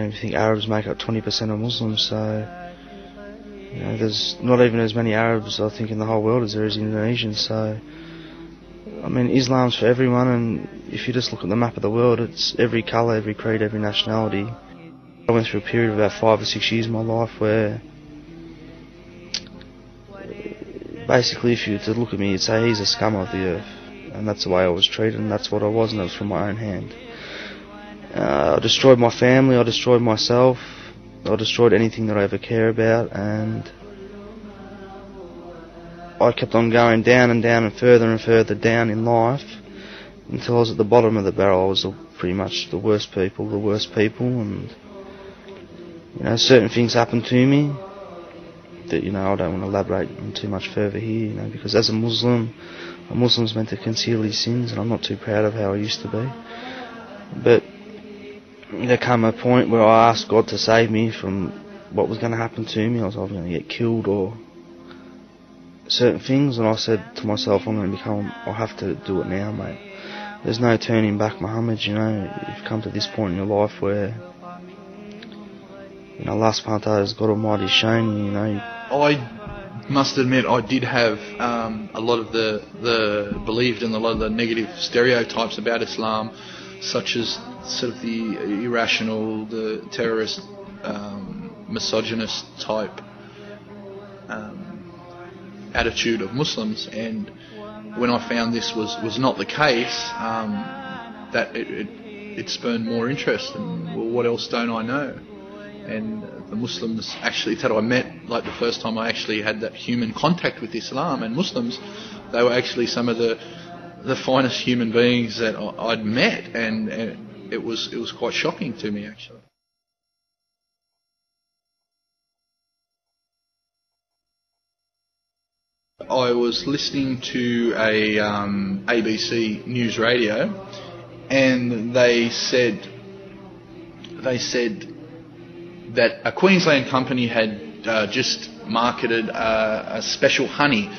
I think Arabs make up 20% of Muslims, so there's not even as many Arabs, I think, in the whole world as there is Indonesians. So, I mean, Islam's for everyone, and if you just look at the map of the world, it's every colour, every creed, every nationality. I went through a period of about 5 or 6 years in my life where basically if you were to look at me, you'd say he's a scum of the earth, and that's the way I was treated, and that's what I was, and it was from my own hand. I destroyed my family, I destroyed myself, I destroyed anything that I ever care about, and I kept on going down and down and further down in life until I was at the bottom of the barrel. I was pretty much the worst people, and certain things happened to me that, I don't want to elaborate on too much further here, because as a Muslim's meant to conceal his sins, and I'm not too proud of how I used to be. But there came a point where I asked God to save me from what was going to happen to me. I was either going to get killed or certain things, and I said to myself, I'll have to do it now, mate. There's no turning back, Muhammad. You've come to this point in your life where Allah subhanahu wa ta'ala, God Almighty, has shown you, I must admit, I did have a lot of believed in a lot of the negative stereotypes about Islam, such as sort of the irrational, the terrorist, misogynist type attitude of Muslims. And when I found this was not the case, that it spurned more interest. And well, what else don't I know? And the Muslims actually that I met, like the first time I actually had that human contact with Islam and Muslims, they were actually some of the finest human beings that I'd met, and it was quite shocking to me, actually. I was listening to a ABC News Radio, and they said that a Queensland company had just marketed a special honey,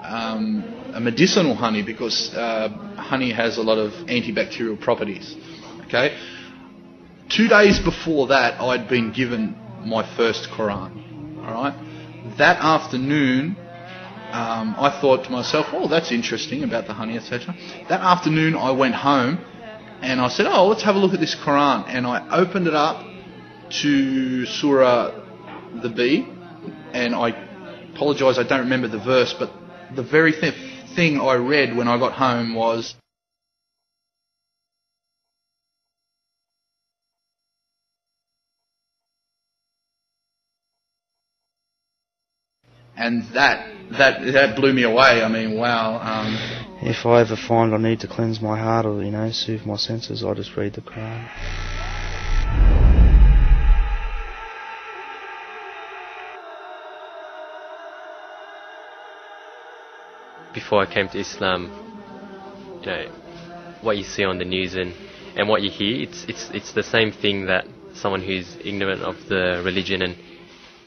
a medicinal honey, because honey has a lot of antibacterial properties. Okay, 2 days before that, I'd been given my first Quran. All right, that afternoon, I thought to myself, "Oh, that's interesting about the honey, etc." That afternoon, I went home and I said, "Oh, let's have a look at this Quran," and I opened it up to Surah the B, and I apologise, I don't remember the verse, but the very thing I read when I got home was, and that blew me away. I mean, wow. If I ever find I need to cleanse my heart or soothe my senses, I just read the Quran. Before I came to Islam, what you see on the news and what you hear, it's the same thing that someone who's ignorant of the religion and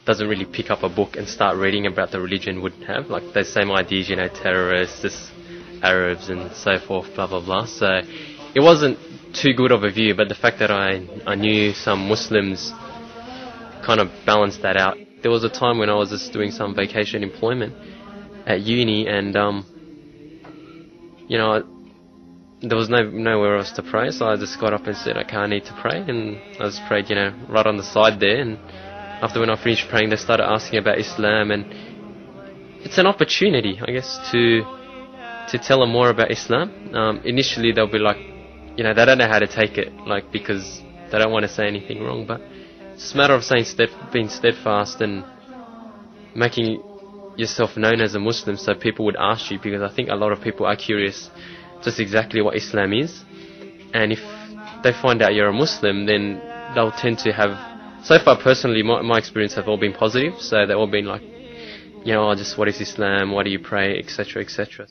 doesn't really pick up a book and start reading about the religion would have. Like those same ideas, terrorists, Arabs and so forth, blah blah blah. So it wasn't too good of a view, but the fact that I knew some Muslims kind of balanced that out. There was a time when I was just doing some vacation employment at uni, and there was nowhere else to pray, so I just got up and said, okay, I need to pray, and I just prayed, right on the side there. And after when I finished praying, they started asking about Islam, and it's an opportunity, I guess, to tell them more about Islam. Initially, they'll be like, they don't know how to take it, like, because they don't want to say anything wrong, but it's a matter of being steadfast and making yourself known as a Muslim, so people would ask you, because I think a lot of people are curious just exactly what Islam is, and if they find out you're a Muslim, then they'll tend to have, so far personally, my experience have all been positive, so they've all been like, just what is Islam, why do you pray, etc, etc.